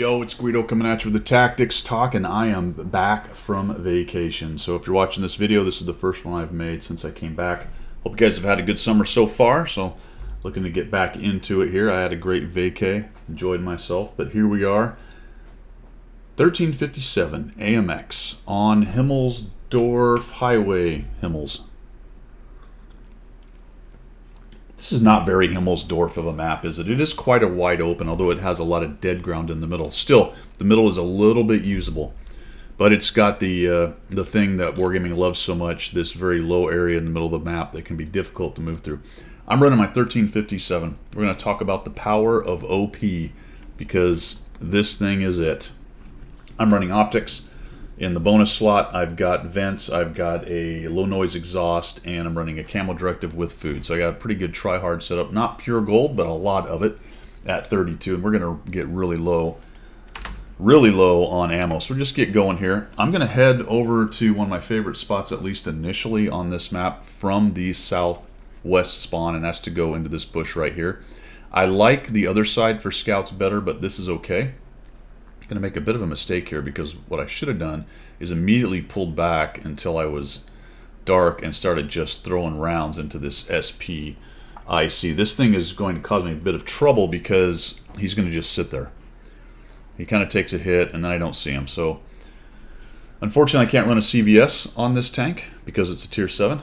Yo, it's Guido coming at you with the Tactics Talk, and I am back from vacation. So if you're watching this video, this is the first one I've made since I came back. Hope you guys have had a good summer so far, so looking to get back into it here. I had a great vacay, enjoyed myself, but here we are. 1357 AMX on Himmelsdorf Highway, Himmels. This is not very Himmelsdorf of a map, is it? It is quite a wide open, although it has a lot of dead ground in the middle. Still, the middle is a little bit usable, but it's got the thing that Wargaming loves so much, this very low area in the middle of the map that can be difficult to move through. I'm running my 1357. We're going to talk about the power of OP, because this thing is it. I'm running optics. In the bonus slot, I've got vents, I've got a low noise exhaust, and I'm running a camo directive with food. So I got a pretty good try-hard setup. Not pure gold, but a lot of it at 32. And we're going to get really low on ammo. So we'll just get going here. I'm going to head over to one of my favorite spots, at least initially on this map, from the southwest spawn, and that's to go into this bush right here. I like the other side for scouts better, but this is okay. Going to make a bit of a mistake here, because what I should have done is immediately pulled back until I was dark and started just throwing rounds into this SPIC. This thing is going to cause me a bit of trouble because he's going to just sit there. He kind of takes a hit and then I don't see him. So unfortunately I can't run a CVS on this tank because it's a tier 7.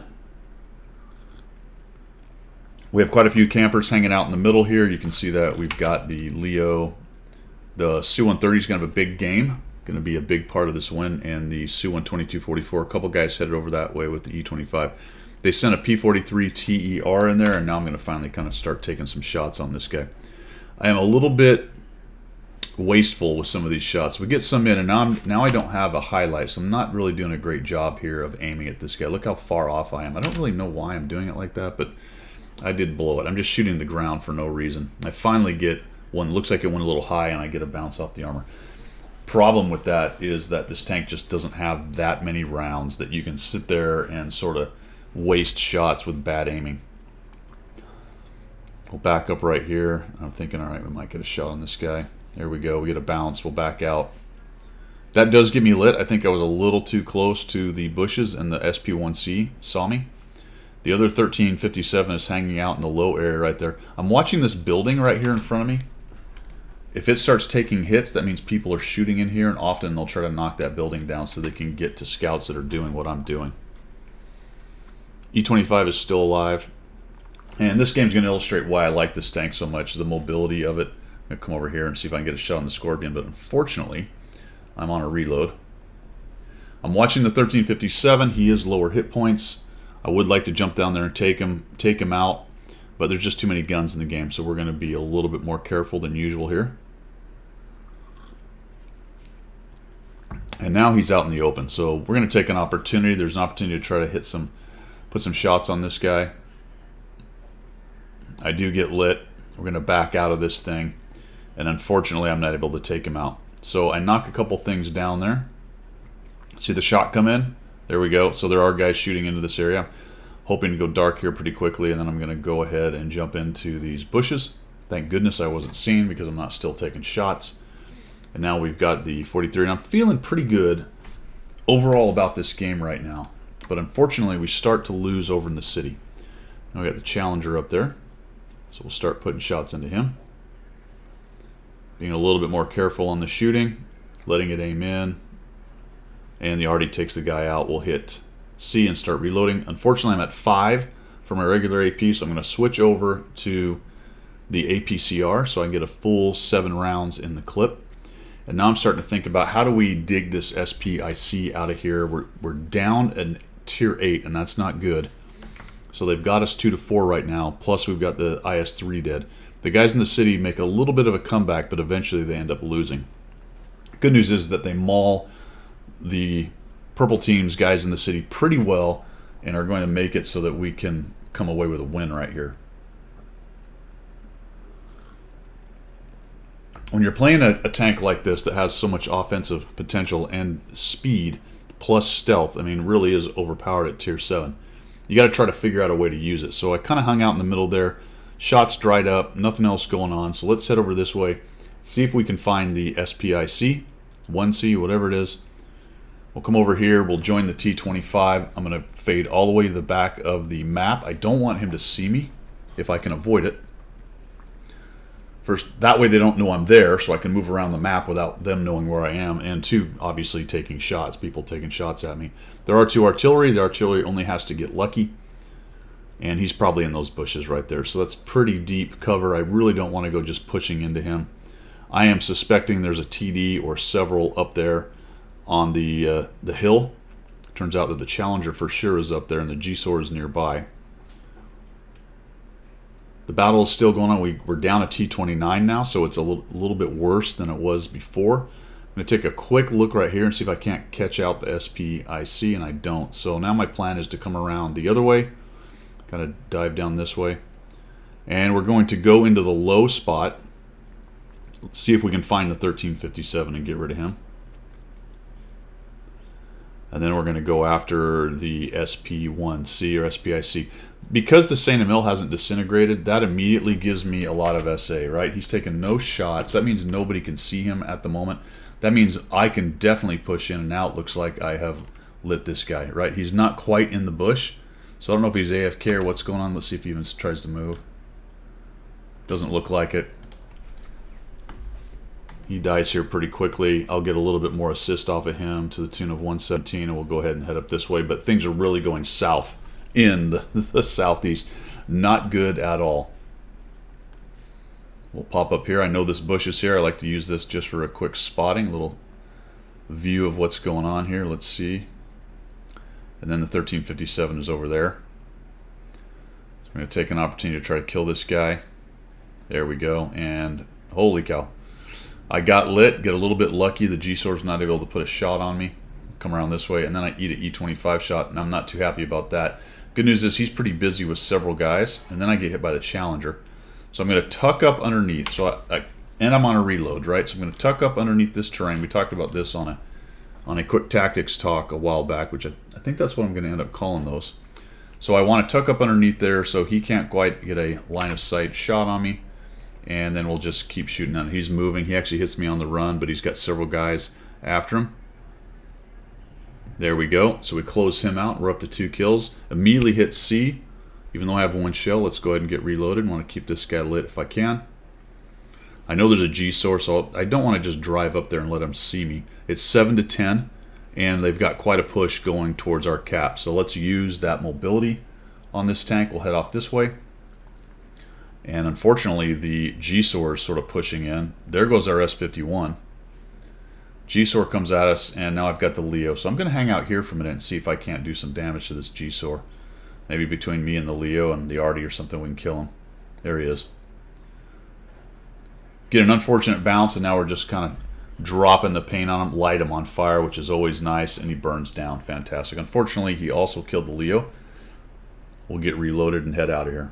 We have quite a few campers hanging out in the middle here. You can see that we've got the Leo. The Su-130 is going to have a big game, going to be a big part of this win, and the Su-122-44. A couple guys headed over that way with the E25. They sent a P-43 TER in there, and now I'm going to finally kind of start taking some shots on this guy. I am a little bit wasteful with some of these shots. We get some in, and now I don't have a highlight, so I'm not really doing a great job here of aiming at this guy. Look how far off I am. I don't really know why I'm doing it like that, but I did blow it. I'm just shooting the ground for no reason. I finally get one, looks like it went a little high, and I get a bounce off the armor. Problem with that is that this tank just doesn't have that many rounds that you can sit there and sort of waste shots with bad aiming. We'll back up right here. I'm thinking, all right, we might get a shot on this guy. There we go. We get a bounce. We'll back out. That does get me lit. I think I was a little too close to the bushes, and the SP1C saw me. The other 1357 is hanging out in the low area right there. I'm watching this building right here in front of me. If it starts taking hits, that means people are shooting in here, and often they'll try to knock that building down so they can get to scouts that are doing what I'm doing. E25 is still alive. And this game's going to illustrate why I like this tank so much, the mobility of it. I'm going to come over here and see if I can get a shot on the Scorpion, but unfortunately, I'm on a reload. I'm watching the 1357. He is lower hit points. I would like to jump down there and take him out, but there's just too many guns in the game, so we're going to be a little bit more careful than usual here. And now he's out in the open, so we're going to take an opportunity. There's an opportunity to try to put some shots on this guy. I do get lit. We're going to back out of this thing, and unfortunately I'm not able to take him out. So I knock a couple things down there. See the shot come in? There we go. So there are guys shooting into this area. Hoping to go dark here pretty quickly, and then I'm going to go ahead and jump into these bushes. Thank goodness I wasn't seen, because I'm not still taking shots. And now we've got the 43, and I'm feeling pretty good overall about this game right now. But unfortunately, we start to lose over in the city. Now we got the Challenger up there, so we'll start putting shots into him. Being a little bit more careful on the shooting, letting it aim in. And the Artie takes the guy out. We'll hit C and start reloading. Unfortunately, I'm at 5 for my regular AP, so I'm going to switch over to the APCR so I can get a full 7 rounds in the clip. And now I'm starting to think about, how do we dig this SPIC out of here? We're down in tier 8, and that's not good. So they've got us 2 to 4 right now, plus we've got the IS-3 dead. The guys in the city make a little bit of a comeback, but eventually they end up losing. Good news is that they maul the purple team's guys in the city pretty well, and are going to make it so that we can come away with a win right here. When you're playing a tank like this that has so much offensive potential and speed plus stealth, I mean, really is overpowered at tier 7. You got to try to figure out a way to use it. So I kind of hung out in the middle there. Shots dried up, nothing else going on. So let's head over this way, See if we can find the SPIC, 1C, whatever it is. We'll come over here, we'll join the T25. I'm going to fade all the way to the back of the map. I don't want him to see me if I can avoid it. First, that way they don't know I'm there, so I can move around the map without them knowing where I am. And two, obviously taking shots, people taking shots at me. There are two artillery. The artillery only has to get lucky. And he's probably in those bushes right there. So that's pretty deep cover. I really don't want to go just pushing into him. I am suspecting there's a TD or several up there on the hill. Turns out that the Challenger for sure is up there and the GSOR is nearby. The battle is still going on. We're down a T29 now, so it's a little bit worse than it was before. I'm going to take a quick look right here and see if I can't catch out the SPIC, and I don't. So now my plan is to come around the other way, kind of dive down this way, and we're going to go into the low spot. Let's see if we can find the 1357 and get rid of him. And then we're going to go after the SP1C or SPIC. Because the St. Emile hasn't disintegrated, that immediately gives me a lot of SA, right? He's taken no shots. That means nobody can see him at the moment. That means I can definitely push in and out. Looks like I have lit this guy, right? He's not quite in the bush. So I don't know if he's AFK or what's going on. Let's see if he even tries to move. Doesn't look like it. He dies here pretty quickly. I'll get a little bit more assist off of him to the tune of 117, and we'll go ahead and head up this way. But things are really going south in the southeast. Not good at all. We'll pop up here. I know this bush is here. I like to use this just for a quick spotting, a little view of what's going on here. Let's see. And then the 1357 is over there. So I'm going to take an opportunity to try to kill this guy. There we go. And holy cow. I got lit, get a little bit lucky. The GSOR's not able to put a shot on me. Come around this way, and then I eat an E25 shot, and I'm not too happy about that. Good news is he's pretty busy with several guys, and then I get hit by the Challenger. So I'm going to tuck up underneath. So and I'm on a reload, right? So I'm going to tuck up underneath this terrain. We talked about this on a quick tactics talk a while back, which I think that's what I'm going to end up calling those. So I want to tuck up underneath there so he can't quite get a line of sight shot on me. And then we'll just keep shooting at him. He's moving. He actually hits me on the run, but he's got several guys after him. There we go. So we close him out. We're up to 2 kills. Immediately hit C. Even though I have 1 shell, let's go ahead and get reloaded. I want to keep this guy lit if I can. I know there's a GSOR, so I don't want to just drive up there and let him see me. It's 7 to 10, and they've got quite a push going towards our cap. So let's use that mobility on this tank. We'll head off this way. And unfortunately, the GSOR is sort of pushing in. There goes our S51. GSOR comes at us, and now I've got the Leo. So I'm going to hang out here for a minute and see if I can't do some damage to this GSOR. Maybe between me and the Leo and the Arty or something, we can kill him. There he is. Get an unfortunate bounce, and now we're just kind of dropping the paint on him, light him on fire, which is always nice, and he burns down. Fantastic. Unfortunately, he also killed the Leo. We'll get reloaded and head out of here.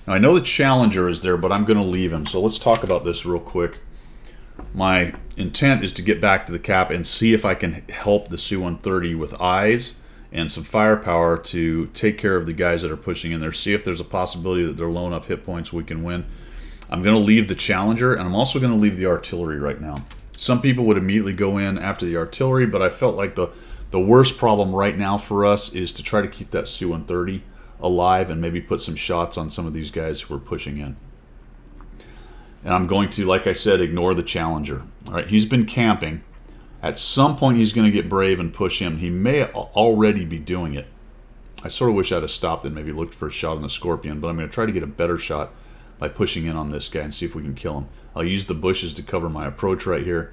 Now, I know the Challenger is there, but I'm going to leave him. So let's talk about this real quick. My intent is to get back to the cap and see if I can help the Su-130 with eyes and some firepower to take care of the guys that are pushing in there. See if there's a possibility that they're low enough hit points we can win. I'm going to leave the Challenger, and I'm also going to leave the artillery right now. Some people would immediately go in after the artillery, but I felt like the worst problem right now for us is to try to keep that Su-130 alive and maybe put some shots on some of these guys who are pushing in. And I'm going to, like I said, ignore the Challenger. All right, he's been camping. At some point, he's going to get brave and push him. He may already be doing it. I sort of wish I'd have stopped and maybe looked for a shot on the Scorpion, but I'm going to try to get a better shot by pushing in on this guy and see if we can kill him. I'll use the bushes to cover my approach right here.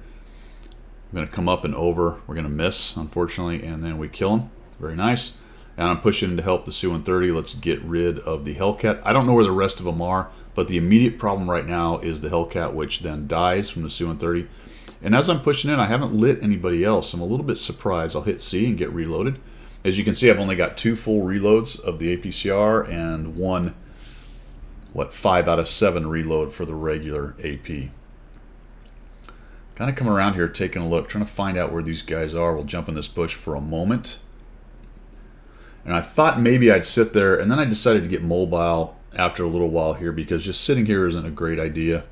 I'm going to come up and over. We're going to miss, unfortunately, and then we kill him. Very nice. And I'm pushing to help the Su-130. Let's get rid of the Hellcat. I don't know where the rest of them are, but the immediate problem right now is the Hellcat, which then dies from the Su-130. And as I'm pushing in, I haven't lit anybody else. I'm a little bit surprised. I'll hit C and get reloaded. As you can see, I've only got 2 full reloads of the APCR and 1, 5 out of 7 reload for the regular AP. Kind of come around here, taking a look, trying to find out where these guys are. We'll jump in this bush for a moment. And I thought maybe I'd sit there, and then I decided to get mobile after a little while here because just sitting here isn't a great idea.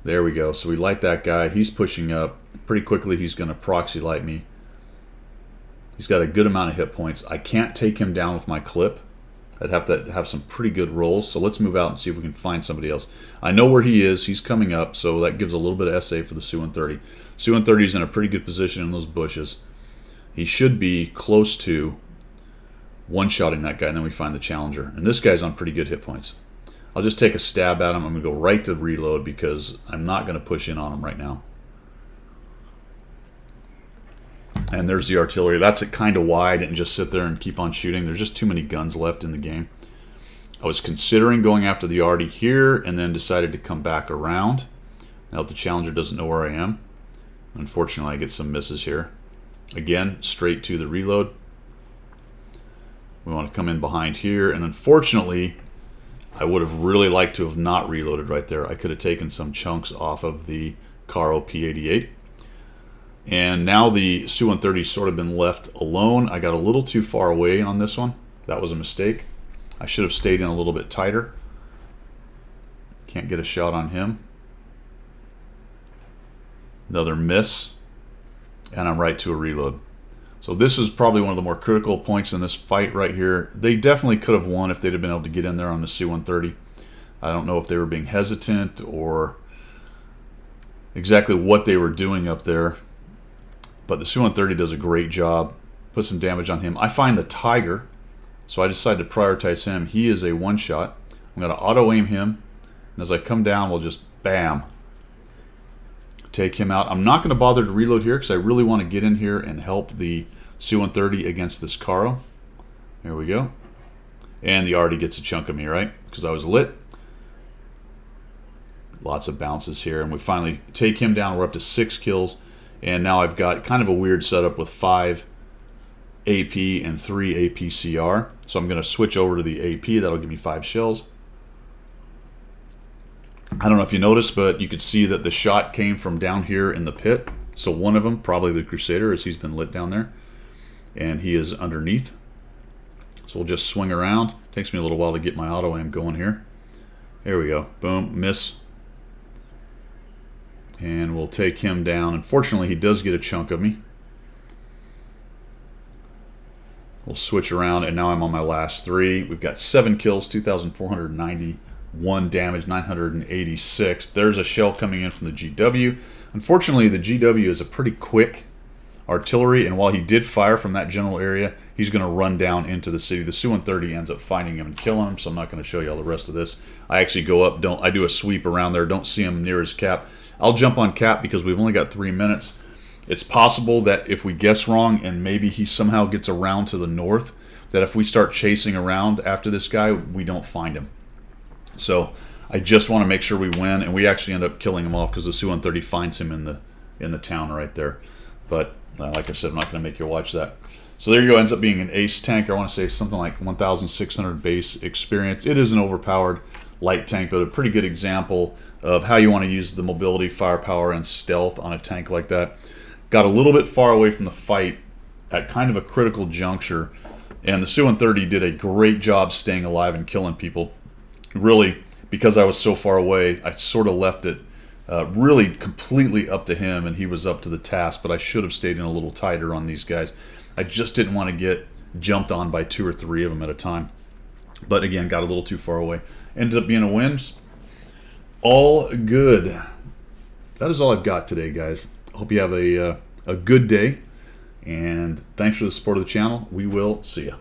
There we go. So we light that guy. He's pushing up. Pretty quickly he's going to proxy light me. He's got a good amount of hit points. I can't take him down with my clip. I'd have to have some pretty good rolls. So let's move out and see if we can find somebody else. I know where he is. He's coming up, so that gives a little bit of SA for the Su-130. Su-130 is in a pretty good position in those bushes. He should be close to one-shotting that guy, and then we find the Challenger. And this guy's on pretty good hit points. I'll just take a stab at him. I'm going to go right to reload because I'm not going to push in on him right now. And there's the artillery. That's kind of why I didn't just sit there and keep on shooting. There's just too many guns left in the game. I was considering going after the arty here and then decided to come back around. Now the Challenger doesn't know where I am. Unfortunately, I get some misses here. Again, straight to the reload. We want to come in behind here, and unfortunately, I would have really liked to have not reloaded right there. I could have taken some chunks off of the Caro P88. And now the Su-130's sort of been left alone. I got a little too far away on this one. That was a mistake. I should have stayed in a little bit tighter. Can't get a shot on him. Another miss. And I'm right to a reload. So this is probably one of the more critical points in this fight right here. They definitely could have won if they'd have been able to get in there on the Su-130. I don't know if they were being hesitant or exactly what they were doing up there. But the Su-130 does a great job. Put some damage on him. I find the Tiger, so I decided to prioritize him. He is a one-shot. I'm going to auto-aim him. And as I come down, we'll just bam. Take him out. I'm not going to bother to reload here because I really want to get in here and help the Su-130 against this Caro. There we go. And the arty gets a chunk of me, right? Because I was lit. Lots of bounces here. And we finally take him down. We're up to 6 kills. And now I've got kind of a weird setup with 5 AP and 3 APCR. So I'm going to switch over to the AP. That'll give me 5 shells. I don't know if you noticed, but you could see that the shot came from down here in the pit. So one of them, probably the Crusader, as he's been lit down there. And he is underneath. So we'll just swing around. Takes me a little while to get my auto aim going here. There we go. Boom. Miss. And we'll take him down. Unfortunately, he does get a chunk of me. We'll switch around, and now I'm on my last 3. We've got 7 kills, 2,491 damage, 986. There's a shell coming in from the GW. Unfortunately, the GW is a pretty quick artillery, and while he did fire from that general area, he's going to run down into the city. The Su-130 ends up finding him and killing him, so I'm not going to show you all the rest of this. I actually go up, I do a sweep around there, don't see him near his cap. I'll jump on cap because we've only got 3 minutes. It's possible that if we guess wrong and maybe he somehow gets around to the north, that if we start chasing around after this guy, we don't find him. So I just want to make sure we win, and we actually end up killing him off because the Su-130 finds him in the town right there. But like I said, I'm not going to make you watch that. So there you go. Ends up being an ace tank. I want to say something like 1,600 base experience. It is an overpowered light tank, but a pretty good example of how you want to use the mobility, firepower, and stealth on a tank like that. Got a little bit far away from the fight at kind of a critical juncture, and the Su-130 did a great job staying alive and killing people. Really, because I was so far away, I sort of left it really completely up to him, and he was up to the task, but I should have stayed in a little tighter on these guys. I just didn't want to get jumped on by 2 or 3 of them at a time. But again, got a little too far away. Ended up being a win. All good. That is all I've got today, guys. Hope you have a good day. And thanks for the support of the channel. We will see you.